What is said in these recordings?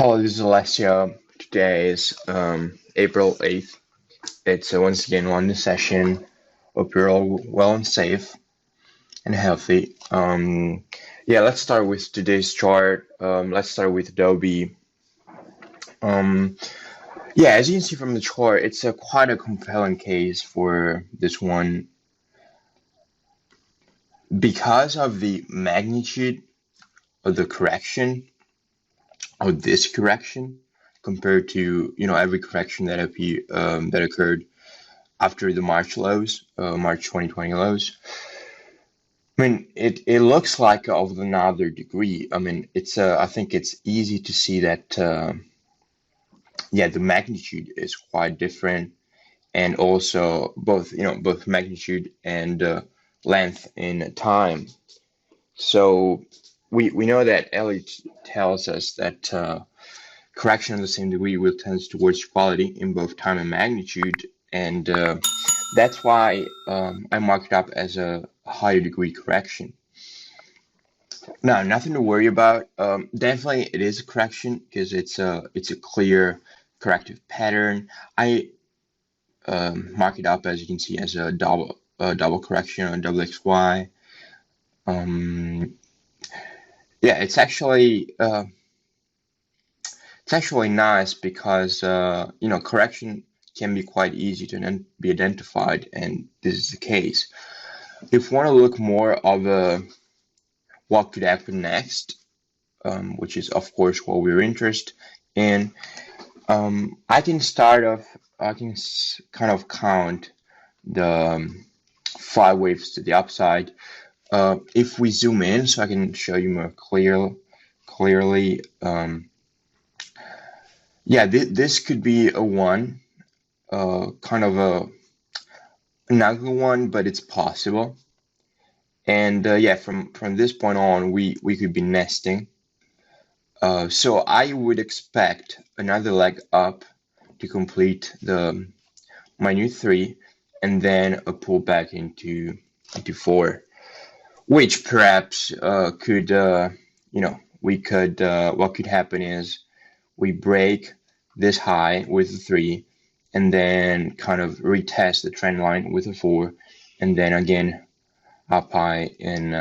Hello, this is Alessio. Today is April 8th. It's once again London session. Hope you're all well and safe and healthy. Yeah, let's start with today's chart. Let's start with Adobe. Um, yeah, as you can see from the chart, it's quite a compelling case for this one because of the magnitude of the correction, of this correction, compared to every correction that occurred after the March lows, March 2020 lows. I mean, it looks like of another degree. I mean, I think it's easy to see that yeah, the magnitude is quite different, and also both magnitude and length in time. So we know that Elliot tells us that correction of the same degree will tend towards equality in both time and magnitude, and that's why I marked it up as a higher degree correction. Now, nothing to worry about. Definitely, it is a correction because it's a clear corrective pattern. I mark it up, as you can see, as a double correction on double XY. Yeah, it's actually nice because correction can be quite easy to be identified, and this is the case. If we want to look more of what could happen next, which is of course what we're interested in, I can kind of count the 5 waves to the upside. If we zoom in, so I can show you more clearly. Yeah, this could be a one, kind of an ugly one, but it's possible. And yeah, from this point on, we could be nesting. So I would expect another leg up to complete my new 3, and then a pullback into 4, which perhaps could what could happen is we break this high with a 3, and then kind of retest the trend line with a 4, and then again up high in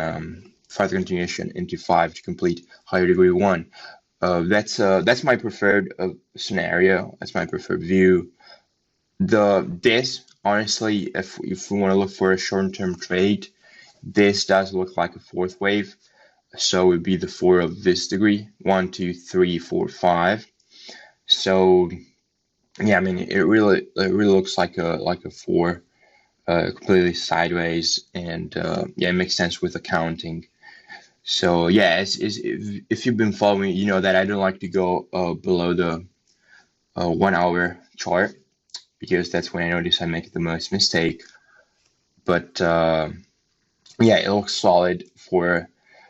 further continuation into 5 to complete higher degree 1. That's my preferred scenario. That's my preferred view. This honestly, if we want to look for a short-term trade, this does look like a 4th wave. So it would be the 4 of this degree, 1, 2, 3, 4, 5. So yeah, I mean, it really looks like a 4, completely sideways, and yeah, it makes sense with accounting. So yeah, if you've been following, you know that I don't like to go below the 1 hour chart, because that's when I notice I make the most mistake. But yeah, it looks solid for,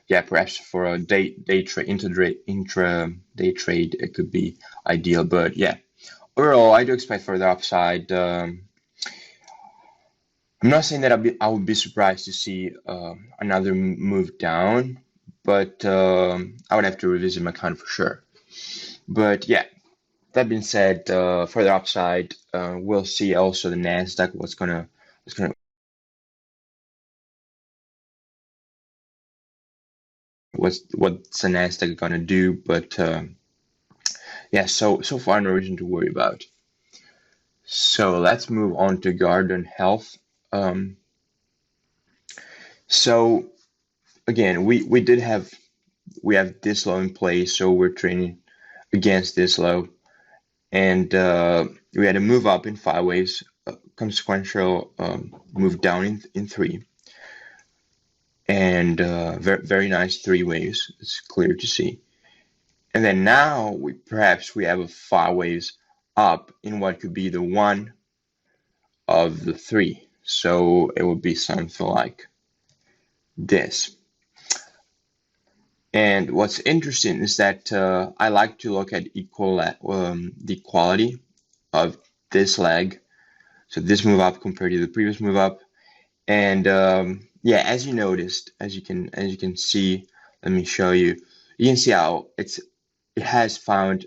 yeah, perhaps for a day trade, intra-day trade, it could be ideal. But yeah, overall, I do expect further upside. I'm not saying that I would be surprised to see another move down, but I would have to revisit my count for sure. But yeah, that being said, further upside, we'll see also the Nasdaq what's gonna what's the Nasdaq gonna do. But yeah, so far no reason to worry about. So let's move on to Guardant Health. So again, we have this low in place, so we're trading against this low, and we had a move up in 5 waves, consequential move down in 3, and very nice 3 waves. It's clear to see. And then now perhaps we have a 5 waves up in what could be the 1 of the 3. So it would be something like this. And what's interesting is that I like to look at the equality of this leg, so this move up compared to the previous move up. And yeah, as you can see, let me show you. You can see how it has found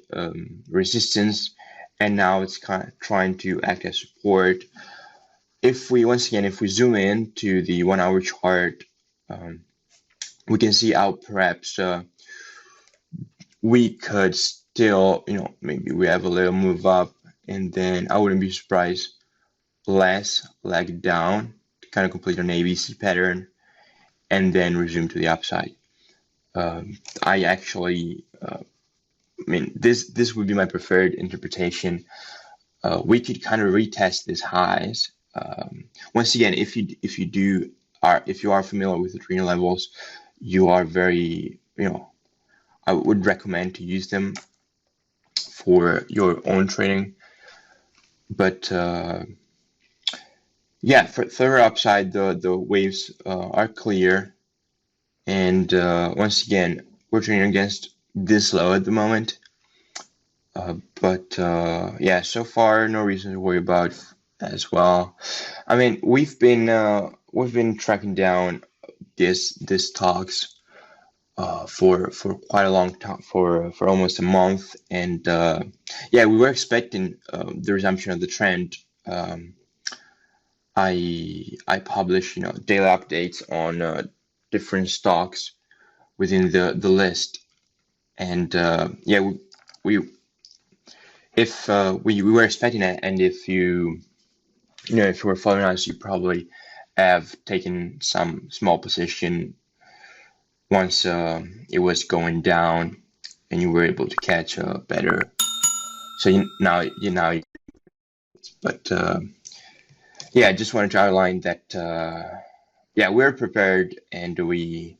resistance, and now it's kind of trying to act as support. If we zoom in to the 1 hour chart, we can see how perhaps we could still, maybe we have a little move up, and then I wouldn't be surprised less leg down to kind of complete an ABC pattern and then resume to the upside. I actually, this would be my preferred interpretation. We could kind of retest these highs. Once again, if you are familiar with the trading levels, you are very, I would recommend to use them for your own trading. But yeah, for further upside, the waves are clear, and once again, we're trading against this low at the moment. But yeah, so far no reason to worry about as well. I mean, we've been tracking down this stocks for quite a long time, for almost a month, and yeah, we were expecting the resumption of the trend. I publish daily updates on different stocks within the list, and yeah, we were expecting it, and if you were following us, you probably have taken some small position once it was going down, and you were able to catch better. So now, but yeah, I just wanted to outline that yeah, we're prepared, and we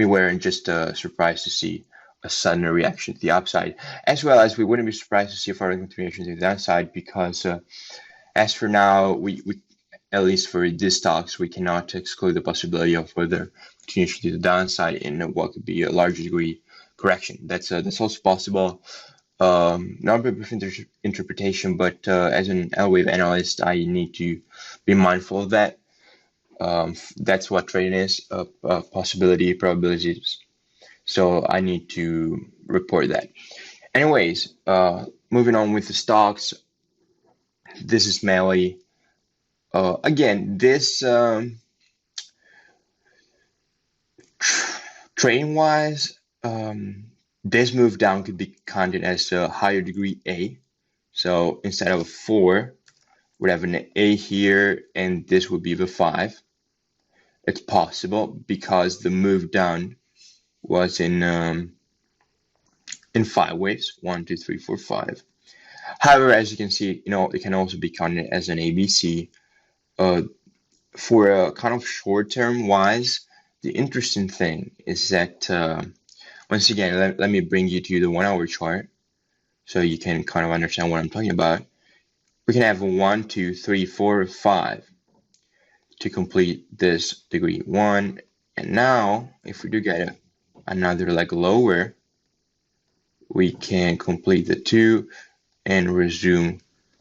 weren't just surprised to see a sudden reaction to the upside, as well as we wouldn't be surprised to see a further continuation to the downside, because as for now, we at least for these stocks, we cannot exclude the possibility of further continuation to the downside in what could be a larger degree correction. That's also possible. Not a brief interpretation, but as an L-wave analyst, I need to be mindful of that. That's what trading is, possibility, probabilities. So I need to report that. Anyways, moving on with the stocks. This is MELI. Again, this trading wise, this move down could be counted as a higher degree A. So instead of a 4, we'd have an A here, and this would be the 5. It's possible because the move down was in 5 waves, 1, 2, 3, 4, 5. However, as you can see, it can also be counted as an ABC. For a kind of short-term wise, the interesting thing is that once again, let me bring you to the 1 hour chart so you can kind of understand what I'm talking about. We can have a 1, 2, 3, 4, 5 to complete this degree 1. And now, if we do get another leg lower, we can complete the 2 and resume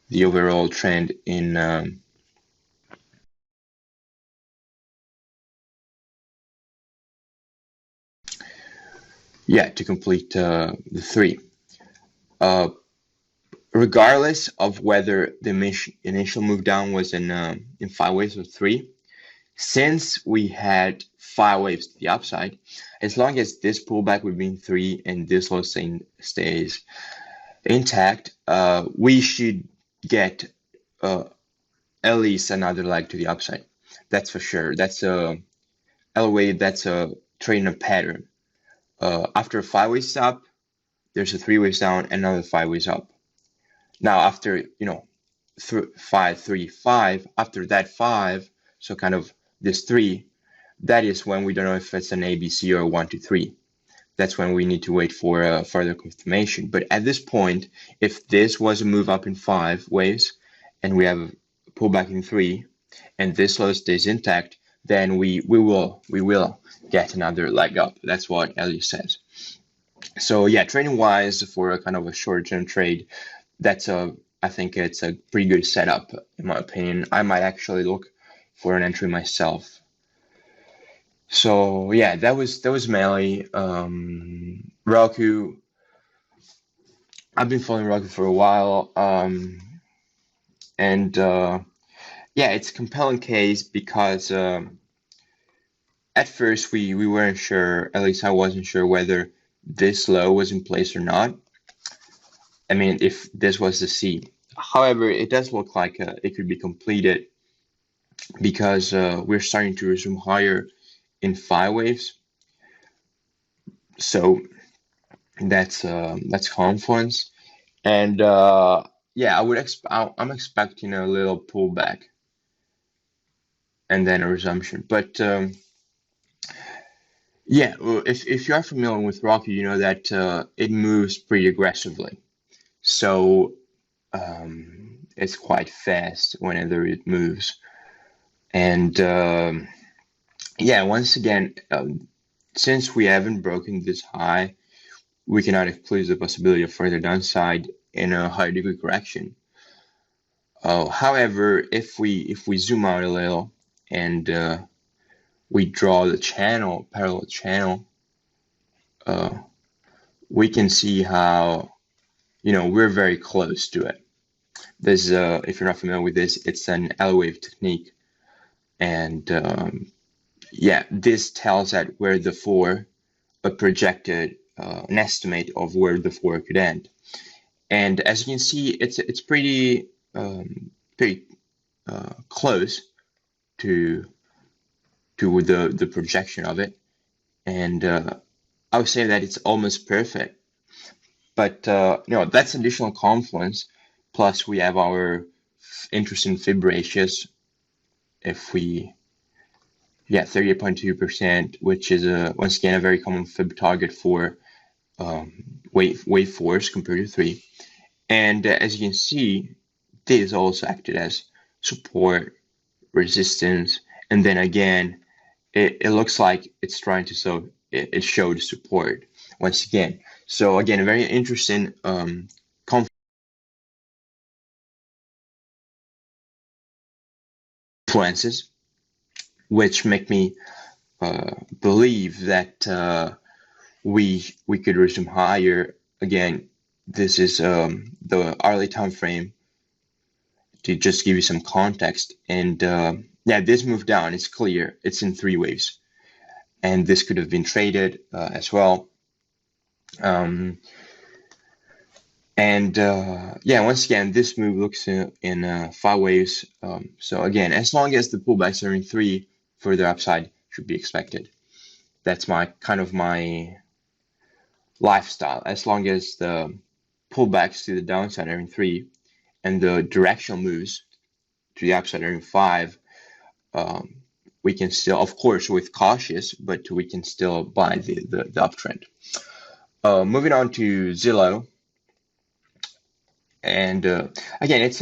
the overall trend in yeah, to complete the 3. Regardless of whether the initial move down was in 5 waves or 3, since we had 5 waves to the upside, as long as this pullback between 3 and this low stays intact, we should get at least another leg to the upside. That's for sure. That's a L-wave. That's a trading a pattern. After 5 waves up, there's a 3 waves down, another 5 waves up. Now after 5, 3, 5, after that 5, so kind of this 3, that is when we don't know if it's an ABC or 1, 2, 3. That's when we need to wait for further confirmation. But at this point, if this was a move up in 5 waves and we have a pullback in 3, and this low stays intact, then we will get another leg up. That's what Elliot says. So yeah, trading wise, for a kind of a short-term trade, I think it's a pretty good setup in my opinion. I might actually look for an entry myself. So yeah, that was MELI. Roku. I've been following Roku for a while. And yeah, it's a compelling case because at first we weren't sure, at least I wasn't sure whether this low was in place or not. I mean, if this was the C. However, it does look like it could be completed because we're starting to resume higher in 5 waves. So that's confluence. And yeah, I'm expecting a little pullback and then a resumption. But yeah, well, if you are familiar with Roku, you know that it moves pretty aggressively. So it's quite fast whenever it moves. And yeah, once again, since we haven't broken this high, we cannot exclude the possibility of further downside in a high degree correction. However, if we zoom out a little and we draw the channel, parallel channel, we can see how, we're very close to it. This, if you're not familiar with this, it's an L wave technique. And yeah, this tells that where the 4, a projected, an estimate of where the 4 could end. And as you can see, it's pretty close to the projection of it. And I would say that it's almost perfect. But that's additional confluence. Plus, we have our interesting fib ratios. If we, 38.2%, which is once again a very common fib target for wave 4s compared to 3. And as you can see, this also acted as support, resistance, and then again, it looks like it's trying to, so it showed support once again. So again, a very interesting confluences, which make me believe that we could resume higher. Again, this is the hourly time frame to just give you some context. And yeah, this move down is clear. It's in 3 waves, and this could have been traded as well. And yeah, once again, this move looks in 5 waves. So again, as long as the pullbacks are in 3, further upside should be expected. That's my lifestyle. As long as the pullbacks to the downside are in 3 and the directional moves to the upside are in 5, we can still, of course, with cautious, but we can still buy the uptrend. Moving on to Zillow. And again, it's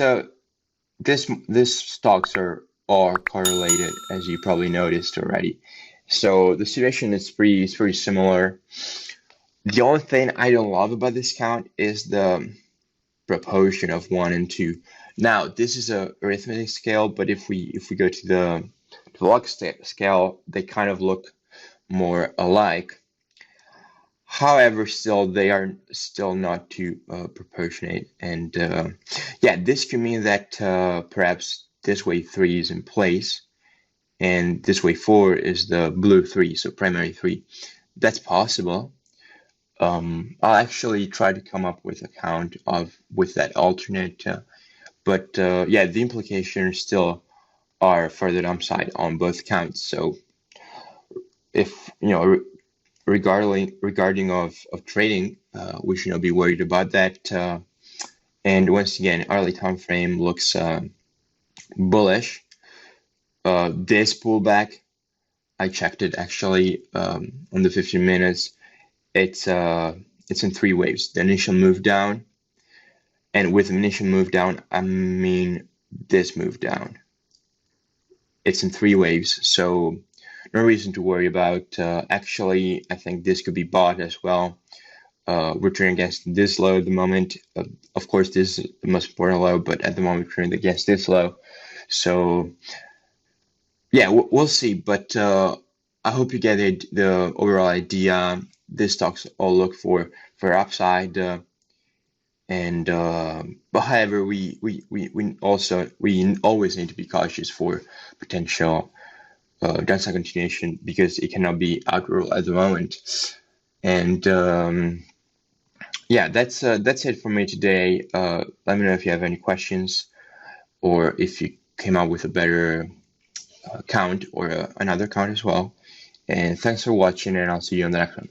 this stocks are correlated, as you probably noticed already. So the situation is pretty similar. The only thing I don't love about this count is the proportion of 1 and 2. Now this is a arithmetic scale, but if we go to the log scale, they kind of look more alike. However, still they are still not too proportionate, and yeah, this could mean that perhaps this wave 3 is in place, and this wave 4 is the blue 3, so primary 3. That's possible. I'll actually try to come up with a count with that alternate, but yeah, the implications still are further downside on both counts. So if regarding of trading, we should not be worried about that. And once again, hourly time frame looks bullish. This pullback, I checked it actually on the 15 minutes. It's in 3 waves. The initial move down, and with the initial move down, I mean this move down. It's in 3 waves, so no reason to worry about. Actually, I think this could be bought as well. We're trading against this low at the moment. Of course, this is the most important low, but at the moment we're trading against this low. So yeah, we'll see. But I hope you get the overall idea. These stocks all look for upside, but however, we always need to be cautious for potential downside continuation because it cannot be outruled at the moment. And yeah, that's it for me today. Let me know if you have any questions or if you came up with a better count or another count as well. And thanks for watching, and I'll see you on the next one.